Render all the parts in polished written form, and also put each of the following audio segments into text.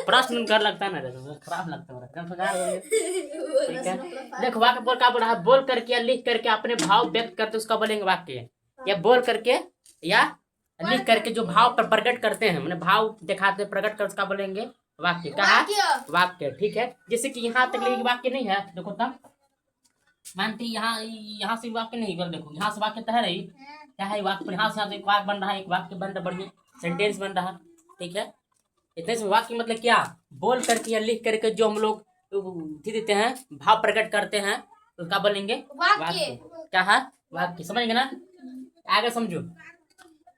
प्रश्न कर लगता है ना, खराब लगता है। ठीक है, देखो वाक्य बोल क्या बोल रहा है, बोल करके या लिख करके अपने भाव व्यक्त करते उसका बोलेंगे वाक्य, या बोल करके या लिख करके जो भाव पर प्रकट करते हैं, मैंने भाव दिखाते प्रकट कर उसका बोलेंगे वाक्य। कहा वाक्य। ठीक है, जैसे कि यहाँ तक लेके वाक्य नहीं है, देखो तब मानते यहाँ से वाक्य नहीं, बोल देखो यहाँ से वाक्य तो है रही, क्या है वाक्य, यहाँ से एक वाक्य बन रहा है, एक वाक्य बन रहा बढ़िया सेंटेंस बन रहा। ठीक है, इतने से वाक्य मतलब क्या, बोल करके या लिख करके जो हम लोग देते हैं, भाव प्रकट करते हैं, उसका बोलेंगे वाक्य। क्या है वाक्य, समझेंगे ना, आगे समझो।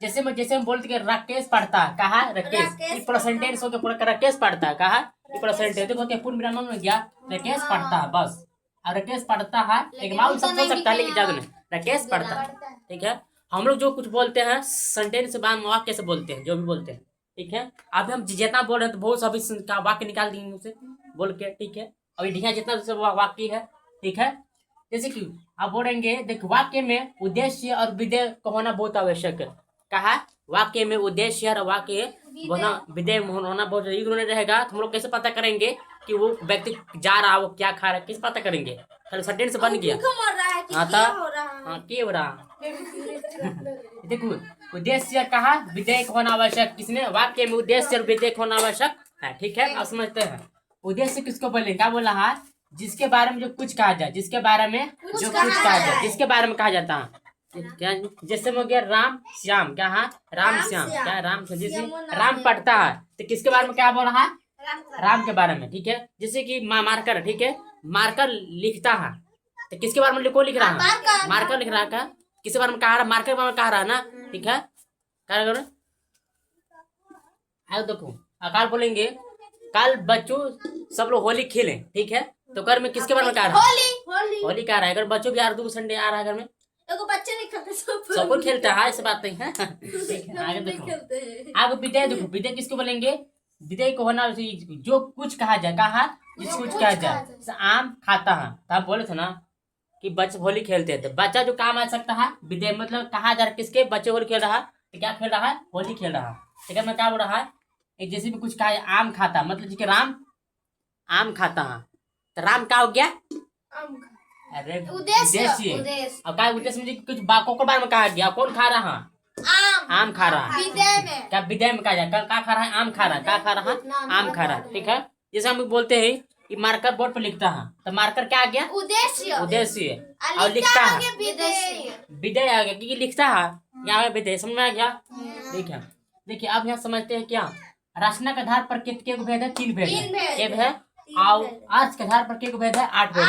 जैसे हम बोलते राकेश पढ़ता, कहा राकेश, ये पूरा सेंटेंस हो गया, पूरा राकेश पढ़ता, कहा ये पूरा सेंटेंस देखो क्या पूर्ण विराम में गया, राकेश पढ़ता है बस, और राकेश पढ़ता है, एक माउल सब हो सकता है लेकिन ज्यादा नहीं, राकेश पढ़ता है। ठीक है, हम लोग जो कुछ बोलते हैं सेंटेंस से बाद वाक्य से बोलते हैं, जो भी बोलते हैं। ठीक है, अभी हम जितना बोल रहे हैं तो बहुत सभी वाक्य निकाल देंगे उसे बोल के। ठीक है, अभी ढिया जितना वाक्य है। ठीक है, जैसे कि आप बोलेंगे देखो वाक्य में उद्देश्य और विधेय का होना बहुत आवश्यक है। कहा वाक्य में उद्देश्य और वाक्य होना विधेय होना बहुत जरूरी रहेगा। तो हम लोग कैसे पता करेंगे कि वो व्यक्ति जा रहा है, वो क्या खा रहा है, कैसे पता करेंगे, खाली सेंटेंस बन गया। क्या हो रहा देखो उद्देश्य कहा विधेयक होना आवश्यक, किसने वाक्य में उद्देश्य और विधेयक होना आवश्यक है। ठीक है, आप समझते हैं उद्देश्य किसको बोले, क्या बोला है, जिसके बारे में जो कुछ कहा जाए, जिसके बारे में जो कुछ कहा जाए, जिसके बारे में कहा जाता है। क्या जैसे हो गया राम श्याम, क्या है राम श्याम, क्या राम, जैसे राम पढ़ता है तो किसके बारे में क्या बोल रहा है, राम के बारे में। ठीक है, जैसे कि मार्कर, ठीक है मार्कर लिखता है तो किसके बारे में लिख रहा है, मार्कर लिख रहा है, किसके बारे में कहा रहा, मार्कर के बारे में कहा रहा ना। ठीक है, क्या करो देखो कल बोलेंगे कल बच्चों सब लोग होली खेलें। ठीक है, तो घर में किसके बारे में कहा रहा है, होली कहा रहा है। अगर बच्चों भी आ रहा संडे आ रहा है घर में, बच्चे नहीं खेलते, सब कोई खेलता है, ऐसी बात नहीं है। आगे देखो, आगे विधेय देखो, विधेय किसको बोलेंगे, विधेय को होना जो कुछ कहा जाए, कहा जिस कुछ कहा जाए, आम खाता है तो आप बोले थे ना कि बच्चे होली खेलते हैं, तो बच्चा जो काम आ सकता है विधेय मतलब कहा जा रहा है किसके, बच्चे होली खेल रहा है, तो क्या खेल रहा है, होली खेल रहा है। ठीक है, मैं क्या बोल रहा है, जैसे भी कुछ कहा है आम खाता, मतलब जी राम आम खाता है, तो राम क्या हो गया, अरे उद्देश्य। अब क्या उद्देश्य मुझे कुछ बाकों के बारे में कहा गया, कौन खा रहा है, आम खा रहा है। क्या विधेय में कहा जाए, क्या खा रहा है, आम खा रहा है, क्या खा रहा है, आम खा रहा है। ठीक है, जैसे हम बोलते हैं कि मार्कर बोर्ड पर लिखता है, तो मार्कर क्या आ गया, उद्देश्य, और लिखता है विधेय आ गया, क्योंकि लिखता है यहाँ विधेय, समझ में आ गया। देखिए अब यहाँ समझते हैं क्या, रचना के आधार पर कितने भेद है, 3 भेद है, एक है और अर्थ के आधार पर के भेद है 8 भेद,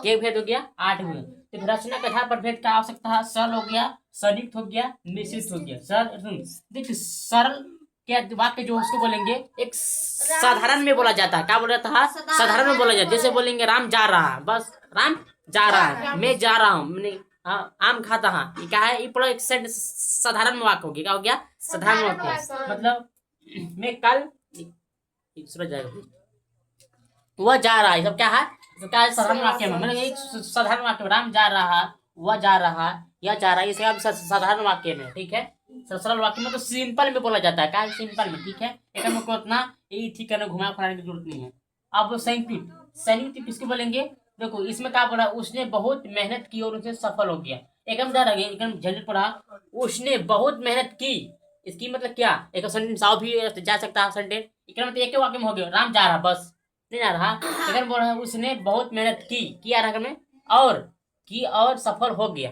के भेद हो गया 8 भेद। तो रचना के आधार पर भेद का आवश्यकता है, सरल हो गया, संयुक्त हो गया, मिश्रित हो गया। सरल देखिए सरल के वाक्य जो उसको बोलेंगे एक साधारण में बोला जाता है, क्या बोला जाता है, साधारण में बोला जाता है। जैसे बोलेंगे राम जा रहा है, बस राम जा रहा है, मैं जा रहा हूँ, मैंने आम खाता है, ये क्या है, ये पूरा एक साधारण में वाक्य हो गया, क्या हो गया, साधारण वाक्य। मतलब मैं कल सूरज जाएगा, वह जा रहा है, सब क्या है, तो क्या है साधारण वाक्य में, मतलब एक साधारण वाक्य में राम जा रहा है, वह जा रहा है, यह जा रहा है, इसे आप साधारण वाक्य में। ठीक है, सरल वाक्य में तो सिंपल में बोला जाता है, क्या सिंपल में। ठीक है, एक को उतना ये ठीक है, घुमा फिराने की जरूरत नहीं है। अब संयुक्त किसको बोलेंगे, देखो इसमें क्या बोला, उसने बहुत मेहनत की और उसे सफल हो गया, एकदम डर गया, एकदम झंझट पड़ा, उसने बहुत मेहनत की, इसकी मतलब क्या, एक सेंटेंस साव भी जा सकता है सेंटेंस, एक मतलब एक वाक्य में हो गया, राम जा रहा बस नहीं आ रहा, लेकिन बोल रहा है उसने बहुत मेहनत की, किया रहा में और सफल हो गया।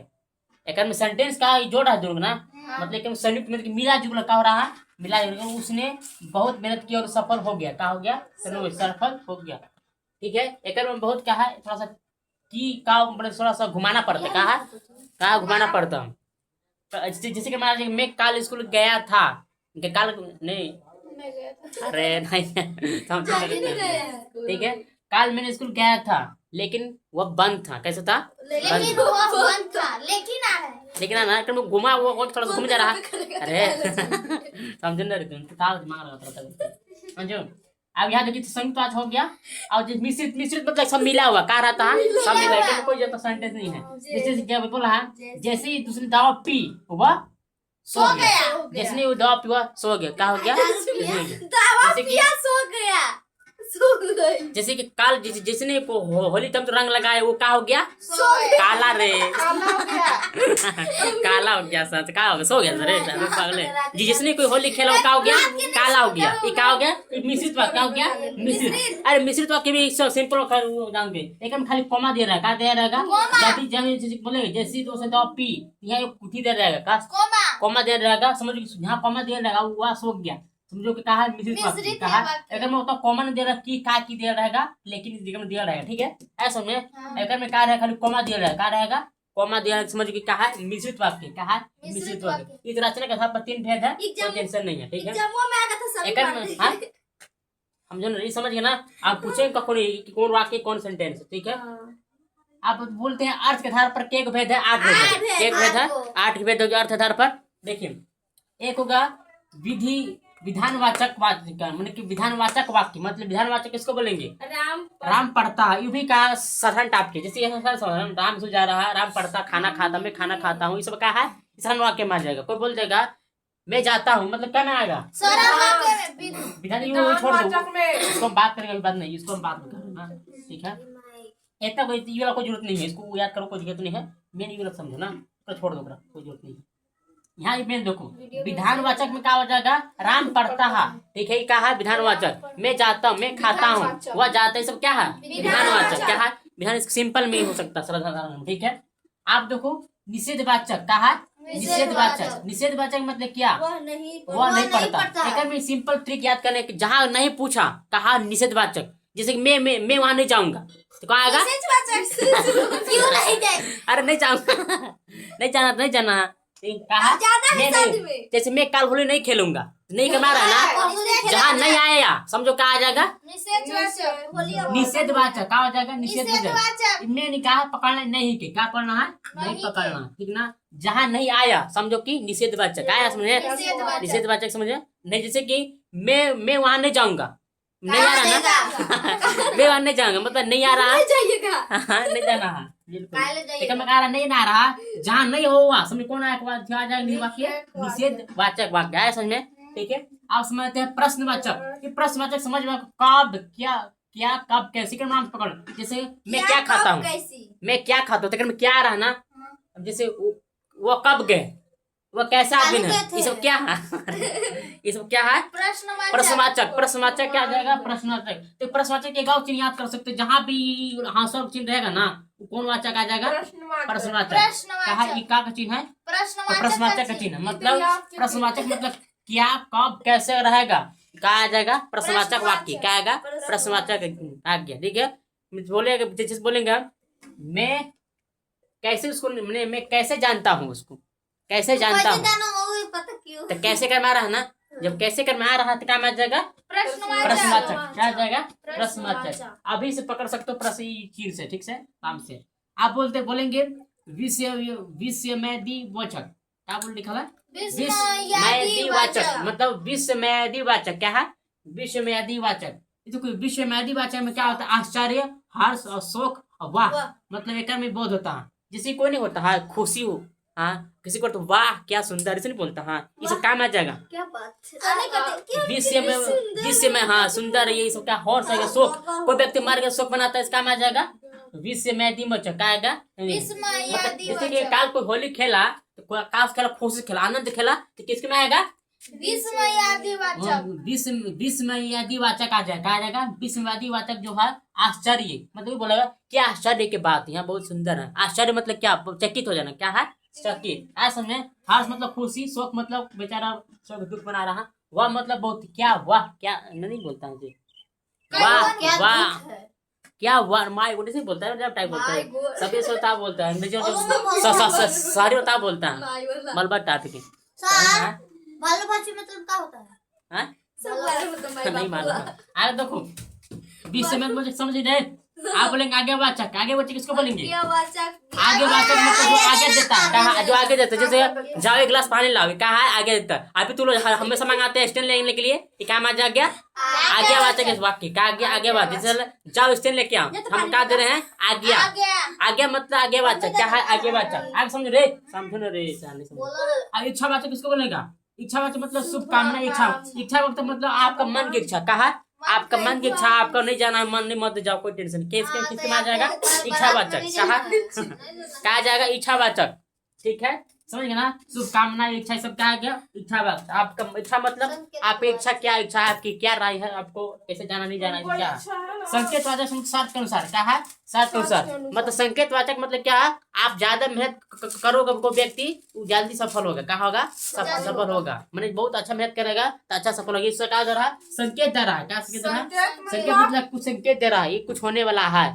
एक में सेंटेंस का जोड़ है जुड़ ना, मतलब संयुक्त मतलब मिला जुला का हो रहा है, मिला जुला, उसने बहुत मेहनत की और सफल हो गया, क्या हो गया, सफल हो गया। ठीक है, एक में बहुत क्या है, थोड़ा सा की का मतलब थोड़ा सा घुमाना पड़ता, कहा घुमाना पड़ता। जैसे कि मैं कल स्कूल गया था, कल नहीं, अरे नहीं ठीक है, कल मैंने स्कूल गया था लेकिन वह बंद था, कैसा था, लेकिन ना घुमा वो थोड़ा सा घूम जा रहा, अरे समझ ना रहे समझो। अब यहाँ देखिए संयुक्त आज हो गया, और मिश्रित मतलब सब मिला हुआ कहा रहा था, सब मिला, कोई ज्यादा सेंटेंस नहीं है। जैसे क्या बोला है, जैसे ही दूसरी दवा पी वह सो गया, जैसे वो दवा पीवा सो गया, क्या हो गया, दवा पिया सो गया। जैसे कि काल जिसने होली तम तो रंग लगाए वो क्या हो गया? काला रे। काला हो गया सच, क्या हो गया? सो गया रे पागल। जिसने कोई होली खेला वो क्या हो गया? काला हो गया। ये क्या हो गया? मिश्रित वाक्य। क्या हो गया? मिश्रित। अरे मिश्रित वाक्य भी सिंपल जान के एकदम खाली कॉमा दे रहा है। क्या दे रहेगा? जब बोले जैसी तो से पी यहाँ एक कुटी दे रहेगा, कॉमा दे रहेगा। समझ यहाँ कॉमा दे रहेगा वह सो गया। समझो कि कहा मिश्रित वाक्य। कहा अगर मैं कॉमन दे रहा की का की दे रहेगा, लेकिन इस जगह में दिया रहेगा। ठीक है, ऐसा में अगर में क्या रहेगा? खाली कॉमा दिया रहेगा। क्या रहेगा? कॉमा दिया। समझ कि कहा मिश्रित वाक्य। कहा मिश्रित वाक्य। इस रचना का था 3 भेद है, कोई टेंशन नहीं है। ठीक है, हम जो नहीं समझ गए ना, आप पूछेंगे कौन वाक्य कौन सेंटेंस। ठीक है, आप बोलते हैं अर्थ के आधार पर के भेद है? 8 भेद है। एक भेद है 8 भेद हो गया अर्थ आधार पर। देखिए, एक होगा विधानवाचक वाक्य, मतलब कि विधानवाचक वाक्य। मतलब विधानवाचक किसको बोलेंगे? राम पढ़ता है। यू भी का साधारण टाइप के, जैसे राम स्कूल जा रहा है, राम पढ़ता, खाना खाता, मैं खाना खाता हूँ, ये सब क्या है? साधारण वाक्य में आ जाएगा। कोई बोल देगा मैं जाता हूँ, मतलब क्या में आएगा? विधान। छोड़ दो, इसको हम बात करेंगे, बात नहीं, इसको हम बात करेंगे। ठीक है, इतना कोई जरूरत नहीं है, इसको याद करो, कोई दिक्कत नहीं है। मेन ये समझो ना, तो छोड़ दो, कोई जरूरत नहीं है। यहाँ मेन देखो, विधानवाचक में क्या हो जाएगा? राम पढ़ता है। ठीक है, क्या है? विधानवाचक। मैं जाता हूँ, मैं खाता हूँ, वह जाता है, सब क्या है? विधानवाचक। क्या है? विधान सिंपल में ही हो सकता है। ठीक है, आप देखो निषेधवाचक। क्या है? निषेधवाचक। निषेधवाचक मतलब क्या? वह नहीं पढ़ता। एक में सिंपल ट्रिक याद करने की, जहाँ नहीं पूछा कहा निषेधवाचक। जैसे कि मैं वहां नहीं जाऊंगा, तो कहाँ आएगा? क्यों नहीं जाए? अरे नहीं जाऊंगा, नहीं जाना। कहा जैसे मैं कल होली नहीं खेलूंगा, नहीं करना रहा ना, जहाँ नहीं आया समझो क्या आ जाएगा? निषेधवाचक। क्या हो जाएगा? निषेधवाचक। मैं नहीं कहा पकड़ना नहीं के, क्या पढ़ना है? नहीं पकड़ना। ठीक ना, जहाँ नहीं आया समझो कि निषेधवाचक आया। समझे? निषेधवाचक समझे नहीं? जैसे कि मैं वहां नहीं जाऊंगा, नहीं आ रहा ना। मैं वहां नहीं जाऊंगा मतलब नहीं आ रहा, नहीं जाना है। बिल्कुल नहीं आ रहा, जहाँ नहीं होगा समझ कौन आएगा? निषेधवाचक वाक्य है, समझ में? ठीक है, आप समझते हैं प्रश्नवाचक। ये प्रश्नवाचक समझ में कब क्या कब कैसे का नाम पकड़। जैसे मैं क्या खाता हूँ, मैं क्या खाता हूँ, में क्या आ रहा ना। जैसे वो कब गए, वो कैसा आदमी है, ये सब क्या है? ये सब क्या है? प्रश्नवाचक। प्रश्नवाचक क्या आ जाएगा? प्रश्नवाचक। तो प्रश्नवाचक के गाँव चिन्ह याद कर सकते, जहाँ भी हाँ सब चिन्ह रहेगा ना, कौन वाचक आ जाएगा? प्रश्नवाचक। कहा का चिन्ह है? प्रश्नवाचक का चिन्ह। मतलब प्रश्नवाचक मतलब क्या कब कैसे रहेगा, क्या आ जाएगा? प्रश्नवाचक वाक्य। क्या आएगा? प्रश्नवाचक आ गया। ठीक है, बोलेगा जैसे बोलेंगे मैं कैसे उसको, मैं कैसे जानता हूँ उसको, कैसे जानता हूँ, तो कैसे कर में आ रहा है ना। जब कैसे कर में आ रहा है तो क्या आ जाएगा? प्रश्नवाचक। क्या आ जाएगा? प्रश्नवाचक। अभी से पकड़ सकते हो प्रश्न चीज से। ठीक से काम से आप बोलेंगे विषयवाचक। क्या बोल लिखा है? विषयवाचक मतलब विषयवाचक। क्या है? विषयवाचक। देखो विषयवाचक में क्या होता है? आश्चर्य, हर्ष और शोक और वाह, मतलब एक में बोध होता है। जिसे कोई नहीं होता है खुशी हो, हाँ किसी को तो वाह क्या सुंदर, इसे नहीं बोलता। हाँ ये सब काम आ जाएगा। क्या बात? विषय में हाँ सुंदर, ये सब क्या हर्ष है, शोक। कोई व्यक्ति मार के शोक बनाता है, इसका काम आ जाएगा विषयवाचक। क्या आएगा? मतलब जैसे कि काल कोई होली खेला, तो काश खेला, खुशी खेला, आनंद खेला, तो किसके में आएगा? विषयवाचक आ जाएगा। आ जाएगा विषयवाचक जो है आश्चर्य, मतलब बोलेगा क्या आश्चर्य की बात, यहाँ बहुत सुंदर है। आश्चर्य मतलब क्या? चकित हो जाना। क्या है? चकित। ऐसा में हर्ष मतलब खुशी, शोक मतलब बेचारा शोक दुख बना रहा, वह मतलब बहुत क्या वाह क्या नहीं बोलता है, वाह वाह क्या वाह माय गॉड नहीं बोलता है, जब टाइप बोलता है सभी सोता बोलता है, अंग्रेजी में सारी होता बोलता है मलबा टाइप के। मतलब क्या होता है? नहीं मालूम। आगे देखो विषय में मुझे समझ रहे, आप बोलेंगे आगे वाचक। आगे वाचक किसको बोलेंगे? आगे वाचक मतलब जो आगे देता है, जो आगे देता है। जैसे जाओ एक गिलास पानी लाओ, कहा है? आगे देता है। अभी तू लोग हमेशा मंगाते हैं स्टैंड लेने के लिए, क्या आ गया? आगे वाचक इस वाक्य का आगे। आगे वाचक जैसे जाओ स्टैंड लेके आओ, हम क्या दे रहे हैं? आज्ञा। आगे मतलब आगे वाचक। क्या है? आगे वाचक। आगे समझ रहे, समझो ना रे। इच्छा वाचक किसको बोलेगा? इच्छा वाचक मतलब शुभकामना, इच्छा। इच्छा मतलब आपका मन की इच्छा। कहा आपका मन की इच्छा, आपका नहीं जाना मन नहीं मत जाओ, कोई टेंशन नहीं। किसके में आ जाएगा? इच्छावाचक। कहा आ जाएगा? इच्छावाचक। ठीक है, समझ गए ना? शुभकामना, इच्छा, सब क्या आ गया? इच्छावाचक। आपका इच्छा मतलब आपकी इच्छा, क्या इच्छा है आपकी, क्या राय है, आपको कैसे जाना नहीं जाना है, क्या है? संकेतवाचक शर्त के अनुसार। क्या है? शर्त के अनुसार। मतलब संकेतवाचक मतलब क्या है? आप ज्यादा मेहनत करोगे कोई व्यक्ति, वो जल्दी सफल होगा। क्या होगा? सफल होगा। मैंने बहुत अच्छा मेहनत करेगा तो अच्छा सफल होगा। इससे क्या दे रहा है? संकेत दे रहा है। क्या संकेत दे रहा है? संकेत मतलब कुछ संकेत दे रहा है, ये कुछ होने वाला है।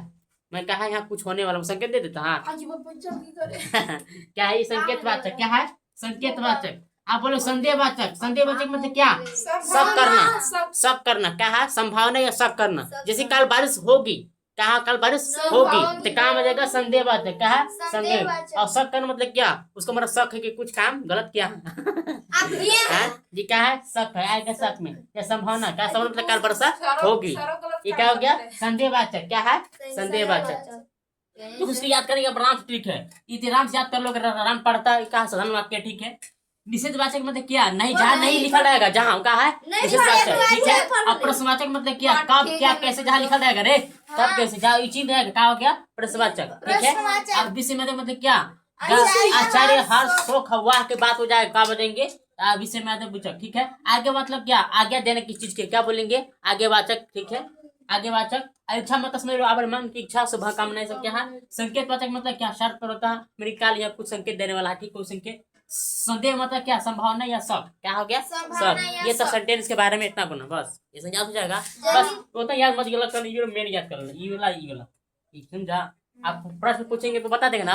मैं कहा यहाँ कुछ होने वाला, संकेत दे देता। हाँ क्या है ये? संकेतवाचक। क्या है? संकेतवाचक। आप बोलो संदेहवाचक। संदेहवाचक मतलब क्या? शक करना। शक करना। क्या है? संभावना या शक करना। जैसे कल बारिश होगी, कहा कल बारिश होगी, तो काम आ जाएगा संदेहवाचक। क्या है? संदेह। और शक करना मतलब क्या? उसको मतलब शक है कि कुछ काम गलत किया है। जी क्या है? शक है, आएगा शक में। या संभावना। क्या संभावना मतलब कल वर्षा होगी, ये क्या हो गया? संदेहवाचक। क्या है? संदेहवाचक। तो उसको याद करेंगे राम ट्रिक है, इतराम से याद कर लो। राम पढ़ता है कहा साधारण वाक्य। ठीक है। निषेधवाचक मतलब क्या? नहीं, जहाँ नहीं लिखा रहेगा, जहाँ का है निषेधवाचक। ठीक है। और प्रश्नवाचक मतलब क्या? कब, क्या, कैसे, जहाँ लिखा रहेगा रे, कब, कैसे, जहाँ चीज रहेगा, क्या हो गया? प्रश्नवाचक। ठीक है। अब विषय मतलब क्या? आचार्य हर्ष शोक वाह के बात हो जाएगा, क्या बोलेंगे? विषय में पूछक। ठीक है। आगे मतलब क्या? आज्ञा देने की चीज के क्या बोलेंगे? आगेवाचक। ठीक है। आगेवाचक। इच्छा मतलब मन की इच्छा, शुभकामनाएं सब क्या है? संकेतवाचक मतलब क्या? शर्त पर होता है, मेरी काल या कुछ संकेत देने वाला है। ठीक, कोई संकेत। संदेह मतलब क्या? संभावना या शक। क्या हो गया? शक। ये सब सेंटेंस के बारे में इतना बोलना, बस ये याद हो जाएगा। बस उतना याद मत गलत करना, ये मेन याद कर लेना, ये वाला समझा। आप प्रश्न पूछेंगे तो बता देगा ना।